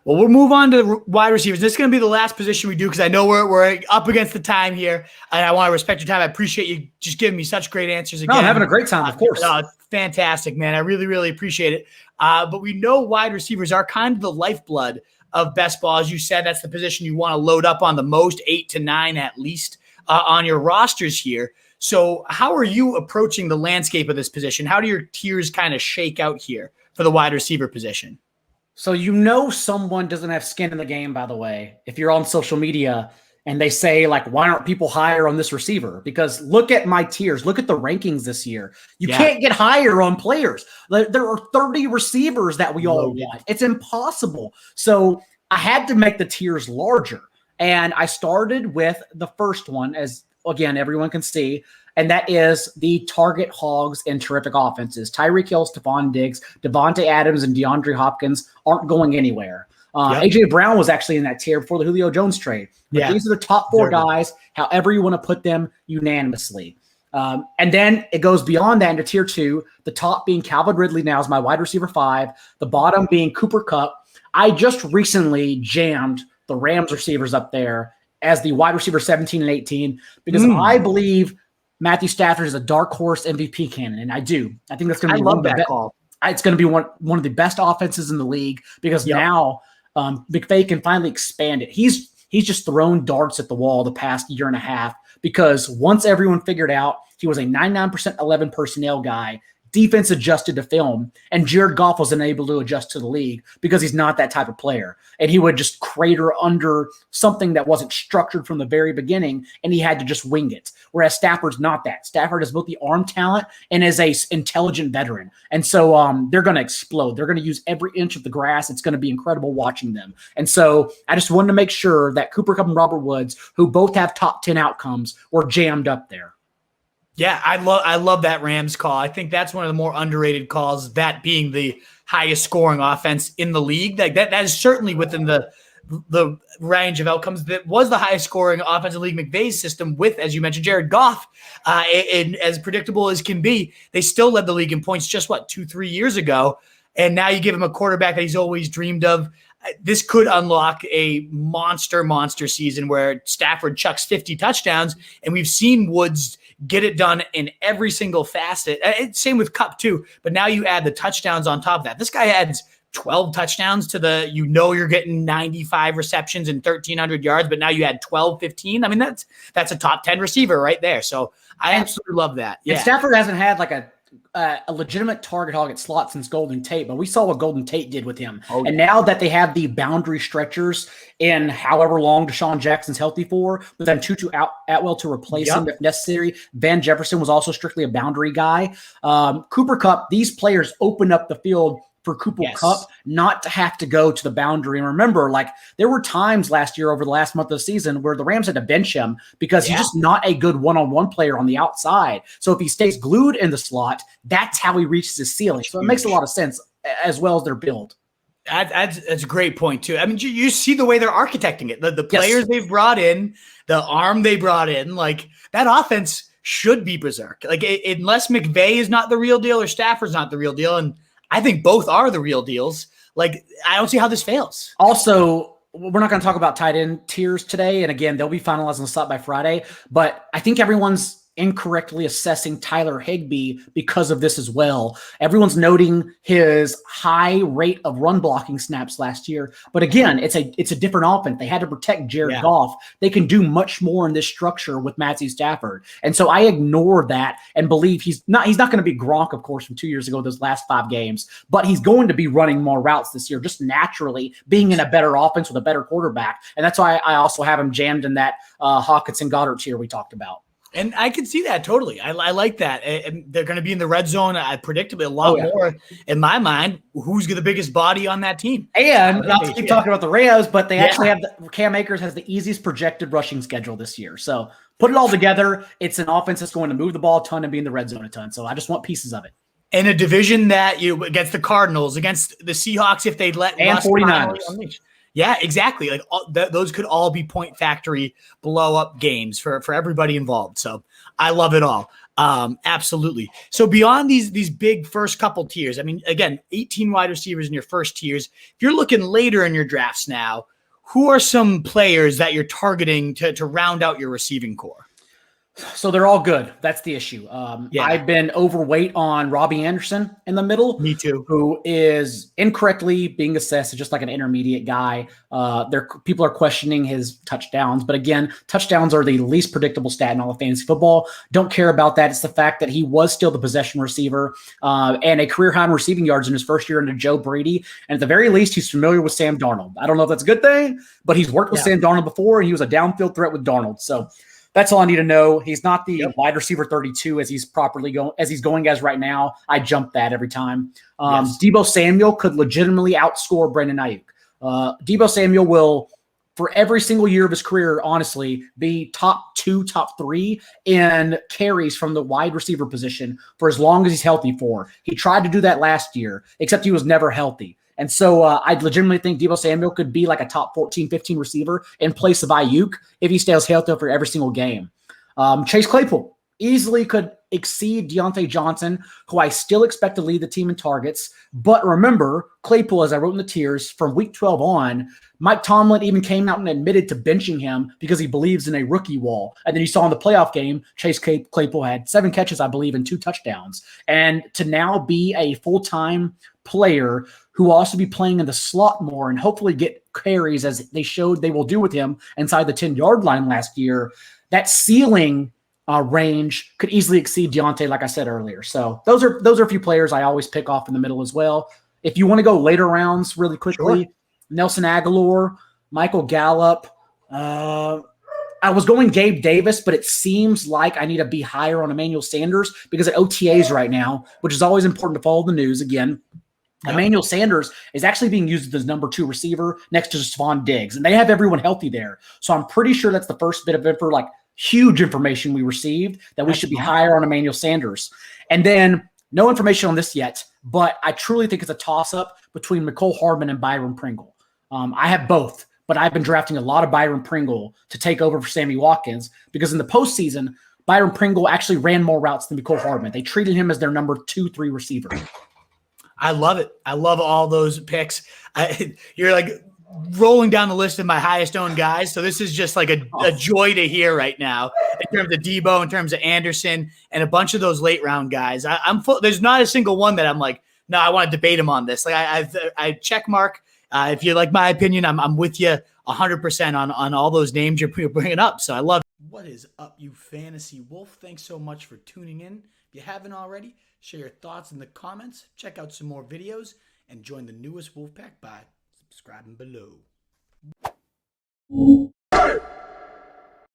Well, we'll move on to wide receivers. This is going to be the last position we do because I know we're up against the time here, and I want to respect your time. I appreciate you just giving me such great answers again. No, I'm having a great time, of course. Fantastic, man. I really, really appreciate it. But we know wide receivers are kind of the lifeblood of best ball. As you said, that's the position you want to load up on the most, 8 to 9 at least on your rosters here. So how are you approaching the landscape of this position? How do your tiers kind of shake out here for the wide receiver position? So someone doesn't have skin in the game, by the way, if you're on social media and they say, like, why aren't people higher on this receiver? Because look at my tiers. Look at the rankings this year. You can't get higher on players. There are 30 receivers that we all want. It's impossible. So I had to make the tiers larger. And I started with the first one, as, again, everyone can see, and that is the target hogs in terrific offenses. Tyreek Hill, Stephon Diggs, Devontae Adams, and DeAndre Hopkins aren't going anywhere. A.J. Brown was actually in that tier before the Julio Jones trade. But these are the top 4 guys, however you want to put them, unanimously. And then it goes beyond that into tier 2, the top being Calvin Ridley now is my wide receiver 5, the bottom being Cooper Kupp. I just recently jammed the Rams receivers up there as the wide receiver 17 and 18 because I believe Matthew Stafford is a dark horse MVP candidate, and I do. I think that's going to be it's going to be one of the best offenses in the league because now McVay can finally expand it. He's just thrown darts at the wall the past year and a half because once everyone figured out he was a 99% 11 personnel guy, defense adjusted to film, and Jared Goff was unable to adjust to the league because he's not that type of player. And he would just crater under something that wasn't structured from the very beginning, and he had to just wing it. Whereas Stafford's not that. Stafford has both the arm talent and is a intelligent veteran. And so they're going to explode. They're going to use every inch of the grass. It's going to be incredible watching them. And so I just wanted to make sure that Cooper Kupp and Robert Woods, who both have top 10 outcomes, were jammed up there. Yeah, I love that Rams call. I think that's one of the more underrated calls, that being the highest scoring offense in the league. That is certainly within the range of outcomes. That was the highest scoring offensive league McVay's system with, as you mentioned, Jared Goff. And as predictable as can be, they still led the league in points just, 2-3 years ago. And now you give him a quarterback that he's always dreamed of. This could unlock a monster season where Stafford chucks 50 touchdowns, and we've seen Woods get it done in every single facet. Same with Kupp too, but now you add the touchdowns on top of that. This guy adds 12 touchdowns to you're getting 95 receptions and 1,300 yards, but now you add 12, 15. I mean, that's a top 10 receiver right there. So I absolutely love that. Yeah. And Stafford hasn't had like a legitimate target hog at slot since Golden Tate, but we saw what Golden Tate did with him. And now that they have the boundary stretchers in however long Deshaun Jackson's healthy for, but then Tutu Atwell to replace him if necessary. Van Jefferson was also strictly a boundary guy. Cooper Kupp, these players open up the field for Cooper Kupp not to have to go to the boundary. And remember, like, there were times last year over the last month of the season where the Rams had to bench him because he's just not a good one-on-one player on the outside. So if he stays glued in the slot, that's how he reaches his ceiling. So it makes a lot of sense as well as their build. That's a great point too. I mean, you see the way they're architecting it, the players they've brought in, the arm they brought in, like that offense should be berserk. Like unless McVay is not the real deal or Stafford's not the real deal. And I think both are the real deals. Like, I don't see how this fails. Also, we're not going to talk about tight end tiers today. And again, they'll be finalized on the slot by Friday. But I think everyone's incorrectly assessing Tyler Higbee because of this as well. Everyone's noting his high rate of run blocking snaps last year. But again, it's a different offense. They had to protect Jared Goff. They can do much more in this structure with Matthew Stafford. And so I ignore that and believe he's not going to be Gronk, of course, from 2 years ago, those last 5 games, but he's going to be running more routes this year, just naturally being in a better offense with a better quarterback. And that's why I also have him jammed in that Hawkins and Goddard tier we talked about. And I can see that totally. I like that. And they're going to be in the red zone, predictably, a lot more in my mind. Who's the biggest body on that team? And not to keep talking about the Rams, but they actually have Cam Akers has the easiest projected rushing schedule this year. So put it all together. It's an offense that's going to move the ball a ton and be in the red zone a ton. So I just want pieces of it. In a division that against the Cardinals, against the Seahawks, if they'd let and 49ers. Yeah, exactly. Like those could all be point factory blow up games for everybody involved. So I love it all. Absolutely. So beyond these big first couple tiers, I mean, again, 18 wide receivers in your first tiers. If you're looking later in your drafts now, who are some players that you're targeting to round out your receiving core? So they're all good. That's the issue. Yeah. I've been overweight on Robbie Anderson in the middle. Me too. Who is incorrectly being assessed as just like an intermediate guy. People are questioning his touchdowns, but again, touchdowns are the least predictable stat in all of fantasy football. Don't care about that. It's the fact that he was still the possession receiver and a career high in receiving yards in his first year under Joe Brady. And at the very least, he's familiar with Sam Darnold. I don't know if that's a good thing, but he's worked with Sam Darnold before, and he was a downfield threat with Darnold. So that's all I need to know. He's not the wide receiver 32 as he's going as right now. I jump that every time. Deebo Samuel could legitimately outscore Brandon Ayuk. Deebo Samuel will, for every single year of his career, honestly, be top 2, top 3 in carries from the wide receiver position for as long as he's healthy for. He tried to do that last year, except he was never healthy. And so I legitimately think Deebo Samuel could be like a top 14, 15 receiver in place of Ayuk if he stays healthy for every single game. Chase Claypool easily could exceed Deontay Johnson, who I still expect to lead the team in targets. But remember, Claypool, as I wrote in the tiers, from week 12 on, Mike Tomlin even came out and admitted to benching him because he believes in a rookie wall. And then you saw in the playoff game, Chase Claypool had 7 catches, I believe, and 2 touchdowns. And to now be a full-time player who will also be playing in the slot more and hopefully get carries as they showed they will do with him inside the 10-yard line last year, that ceiling range could easily exceed Deontay, like I said earlier. So those are a few players I always pick off in the middle as well. If you want to go later rounds really quickly, Nelson Aguilar, Michael Gallup. I was going Gabe Davis, but it seems like I need to be higher on Emmanuel Sanders because at OTAs right now, which is always important to follow the news again, Emmanuel Sanders is actually being used as number 2 receiver next to Stephon Diggs, and they have everyone healthy there. So I'm pretty sure that's the first bit of huge information we received that we should be higher on Emmanuel Sanders. And then no information on this yet, but I truly think it's a toss-up between Mecole Hardman and Byron Pringle. I have both, but I've been drafting a lot of Byron Pringle to take over for Sammy Watkins because in the postseason, Byron Pringle actually ran more routes than Mecole Hardman. They treated him as their number 2, 3 receiver. I love it. I love all those picks. You're like rolling down the list of my highest owned guys. So this is just like a joy to hear right now in terms of Deebo, in terms of Anderson, and a bunch of those late round guys. I'm full. There's not a single one that I'm like, no, I want to debate him on this. Like I check mark. If you like my opinion, I'm with you 100% on all those names you're bringing up. So I love it. What is up, you fantasy wolf? Thanks so much for tuning in. If you haven't already, share your thoughts in the comments, check out some more videos, and join the newest Wolfpack by subscribing below.